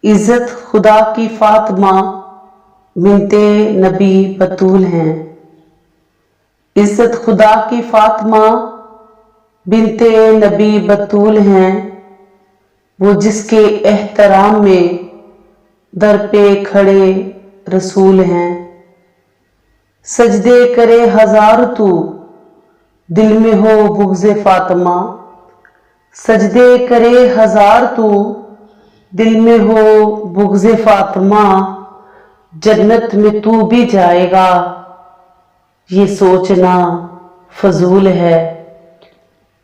عزت خدا کی فاطمہ بنتے نبی بطول ہیں۔ عزت خدا کی فاطمہ بنتے نبی بطول ہیں، وہ جس کے احترام میں در پہ کھڑے رسول ہیں۔ سجدے کرے ہزار تو دل میں ہو بغض فاطمہ، سجدے کرے ہزار تو دل میں ہو بغض فاطمہ، جنت میں تو بھی جائے گا یہ سوچنا فضول ہے۔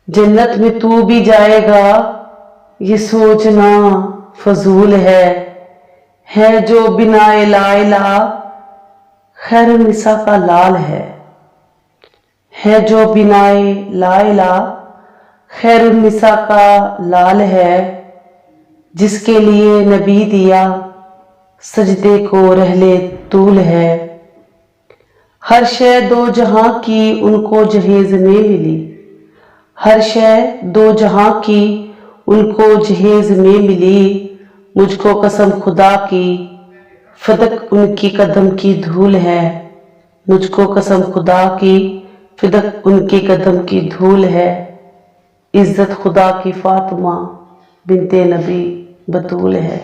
جنت میں تو بھی جائے گا یہ سوچنا فضول ہے۔ ہے جو بنا لا الہ خیر النساء کا لال ہے۔ ہے جو بنا لا الہ خیر النساء کا لال ہے، جس کے لیے نبی دیا سجدے کو رحلے طول ہے۔ ہر شے دو جہاں کی ان کو جہیز میں ملی، ہر شے دو جہاں کی ان کو جہیز میں ملی، مجھ کو قسم خدا کی فدق ان کی قدم کی دھول ہے۔ مجھ کو قسم خدا کی فدق ان کی قدم کی دھول ہے۔ عزت خدا کی فاطمہ بنتے نبی بطول ہے۔